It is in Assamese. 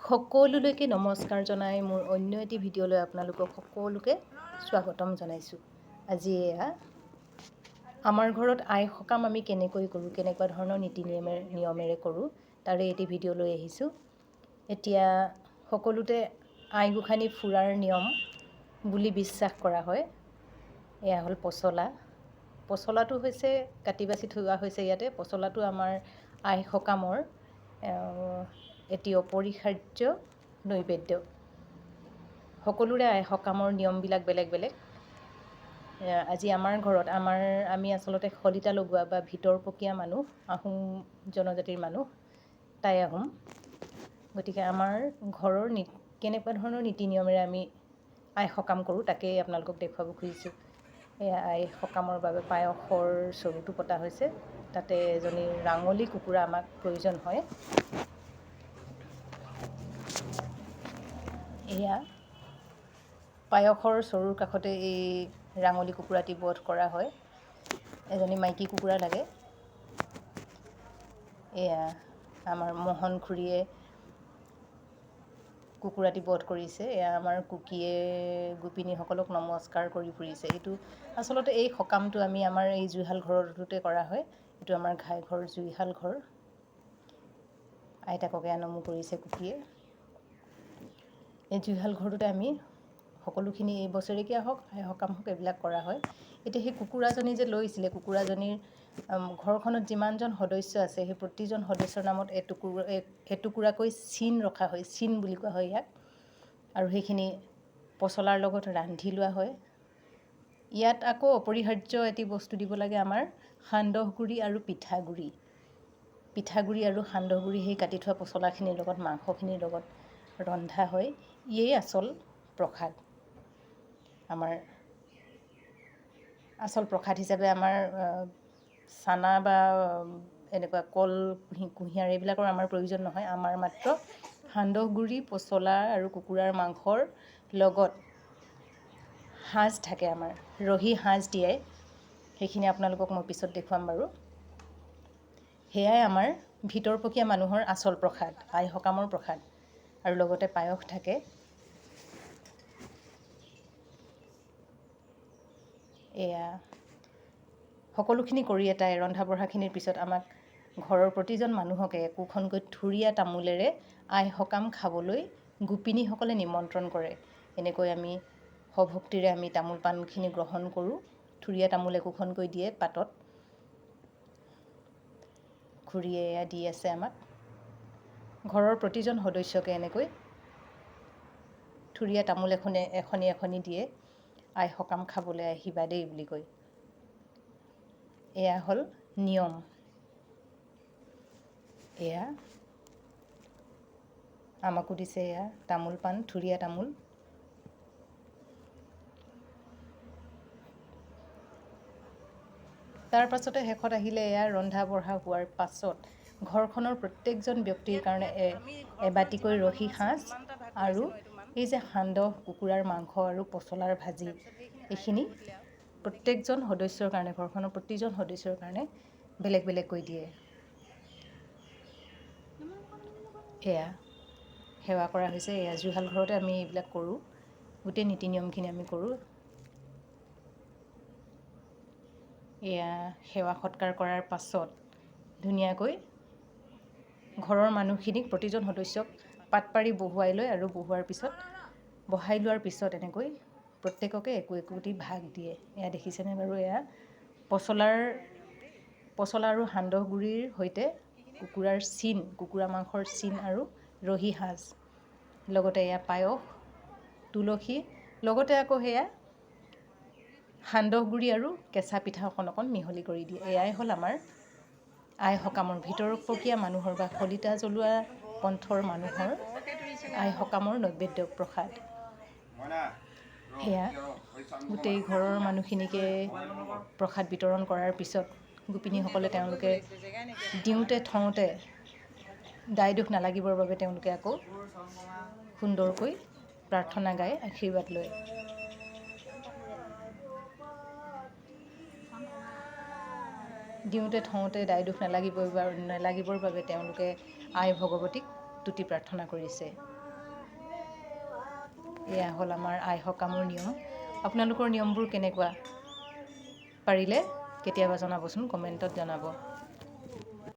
সকলোলৈকে নমস্কাৰ জনাই মোৰ অন্য এটি ভিডিঅ'লৈ আপোনালোকক সকলোকে স্বাগতম জনাইছোঁ। আজি এয়া আমাৰ ঘৰত আই সকাম আমি কেনেকৈ কৰোঁ, কেনেকুৱা ধৰণৰ নীতি নিয়মেৰে কৰোঁ তাৰে এটি ভিডিঅ' লৈ আহিছোঁ। এতিয়া সকলোতে আই গোসানী ফুৰাৰ নিয়ম বুলি বিশ্বাস কৰা হয়। এয়া হ'ল পচলাটো হৈছে কাটি বাছি থোৱা হৈছে ইয়াতে। পচলাটো আমাৰ আই সকামৰ এটি অপৰিহাৰ্য নৈবেদ্য। সকলোৰে আই সকামৰ নিয়মবিলাক বেলেগ বেলেগ। আজি আমাৰ ঘৰত আমি আচলতে শলিতা লগোৱা বা ভিতৰপকীয়া মানুহ, আহোম জনজাতিৰ মানুহ, টাই আহোম। গতিকে আমাৰ ঘৰৰ কেনেকুৱা ধৰণৰ নীতি নিয়মেৰে আমি আই সকাম কৰোঁ তাকেই আপোনালোকক দেখুৱাব খুজিছোঁ। এয়া আই সকামৰ বাবে পায়সৰ চৰুটো পতা হৈছে। তাতে এজনী ৰাঙলী কুকুৰা আমাক প্ৰয়োজন হয়। এয়া পায়সৰ চৰুৰ কাষতে এই ৰাঙলী কুকুৰাটি বধ কৰা হয়। এজনী মাইকী কুকুৰা লাগে। এয়া আমাৰ মোহন খুৰীয়ে কুকুৰাটি বধ কৰিছে। এয়া আমাৰ কুকীয়ে গোপিনীসকলক নমস্কাৰ কৰি ফুৰিছে। এইটো আচলতে এই সকামটো আমি আমাৰ এই জুইশাল ঘৰটোতে কৰা হয়। এইটো আমাৰ ঘাই ঘৰ, জুইশাল ঘৰ। আইতাককে নমো কৰিছে কুকীয়ে। এই জুইশাল ঘৰটোতে আমি সকলোখিনি এই বছৰেকীয়া হওক, আই সকাম হওক, এইবিলাক কৰা হয়। এতিয়া সেই কুকুৰাজনী যে লৈছিলে, কুকুৰাজনীৰ ঘৰখনত যিমানজন সদস্য আছে সেই প্ৰতিজন সদস্যৰ নামত এটুকুৰাকৈ চিন ৰখা হয়। চিন বুলি কোৱা হয় ইয়াক। আৰু সেইখিনি পচলাৰ লগত ৰান্ধি লোৱা হয়। ইয়াত আকৌ অপৰিহাৰ্য এটি বস্তু দিব লাগে, আমাৰ সান্দহ গুড়ি আৰু পিঠাগুড়ি আৰু সান্দহ গুড়ি সেই কাটি থোৱা পচলাখিনিৰ লগত, মাংসখিনিৰ লগত ৰন্ধা হয়। ইয়েই আচল প্ৰসাদ। আমাৰ আচল প্ৰসাদ হিচাপে আমাৰ চানা বা এনেকুৱা কল, কুঁহিয়াৰ এইবিলাকৰ আমাৰ প্ৰয়োজন নহয়। আমাৰ মাত্ৰ সান্দহ গুড়ি, পচলা আৰু কুকুৰাৰ মাংসৰ লগত সাজ থাকে। আমাৰ ৰহি সাজ দিয়ে। সেইখিনি আপোনালোকক মই পিছত দেখুৱাম বাৰু। সেয়াই আমাৰ ভিতৰপকীয়া মানুহৰ আচল প্ৰসাদ, আই সকামৰ প্ৰসাদ। আৰু লগতে পায়স থাকে। এয়া সকলোখিনি কৰি এটাই ৰন্ধা বঢ়াখিনিৰ পিছত আমাক ঘৰৰ প্ৰতিজন মানুহকে একোখনকৈ থুৰীয়া তামোলেৰে আই সকাম খাবলৈ গোপিনীসকলে নিমন্ত্ৰণ কৰে। এনেকৈ আমি সভক্তিৰে আমি তামোল পাণখিনি গ্ৰহণ কৰোঁ। থুৰীয়া তামোল একোখনকৈ দিয়ে পাতত। খুৰীয়ে এয়া দি আছে আমাক। ঘৰৰ প্ৰতিজন সদস্যকে এনেকৈ থুৰীয়া তামোল এখনি দিয়ে, আই সকাম খাবলৈ আহিবা দেই বুলি কৈ। এয়া হ'ল নিয়ম। এয়া আমাকো দিছে এয়া তামোল পাণ, থুৰীয়া তামোল। তাৰ পাছতে শেষত আহিলে এয়া ৰন্ধা বঢ়া হোৱাৰ পাছত ঘৰখনৰ প্ৰত্যেকজন ব্যক্তিৰ কাৰণে এবাতিকৈ ৰহি সাজ আৰু এই যে সান্দহ, কুকুৰাৰ মাংস আৰু পচলাৰ ভাজি, এইখিনি প্ৰত্যেকজন সদস্যৰ কাৰণে, ঘৰখনৰ প্ৰতিজন সদস্যৰ কাৰণে বেলেগ বেলেগকৈ দিয়ে। এয়া সেৱা কৰা হৈছে। এয়া জুইশাল ঘৰতে আমি এইবিলাক কৰোঁ। গোটেই নীতি নিয়মখিনি আমি কৰোঁ। এয়া সেৱা সৎকাৰ কৰাৰ পাছত ধুনীয়াকৈ ঘৰৰ মানুহখিনিক, প্ৰতিজন সদস্যক পাত পাৰি বহুৱাই লয় আৰু বহাই লোৱাৰ পিছত এনেকৈ প্ৰত্যেককে একোটি ভাগ দিয়ে। এয়া দেখিছেনে বাৰু? এয়া পচলা আৰু সান্দহ গুড়িৰ সৈতে কুকুৰা মাংসৰ চিন আৰু ৰহি সাজ, লগতে এয়া পায়স, তুলসী, লগতে আকৌ সেয়া সান্দহ গুড়ি আৰু কেঁচা পিঠা অকণ মিহলি কৰি দিয়ে। এয়াই হ'ল আমাৰ আই সকামৰ, ভিতৰপকীয়া মানুহৰ বা শলিতা জ্বলোৱা পন্থৰ মানুহৰ আই সকামৰ নৈবেদ্য প্ৰসাদ। সেয়া গোটেই ঘৰৰ মানুহখিনিকে প্ৰসাদ বিতৰণ কৰাৰ পিছত গোপিনীসকলে তেওঁলোকে দিওঁতে থওঁতে দায় দোষ নালাগিবৰ বাবে তেওঁলোকে আকৌ সুন্দৰকৈ প্ৰাৰ্থনা গাই আশীৰ্বাদ লয়। দিওঁতে থওঁতে দায় দোষ নালাগিবৰ বাবে তেওঁলোকে আই ভগৱতীক তুতি প্ৰাৰ্থনা কৰিছে। এয়া হ'ল আমাৰ আই সকামৰ নিয়ম। আপোনালোকৰ নিয়মবোৰ কেনেকুৱা পাৰিলে কেতিয়াবা জনাবচোন, কমেণ্টত জনাব।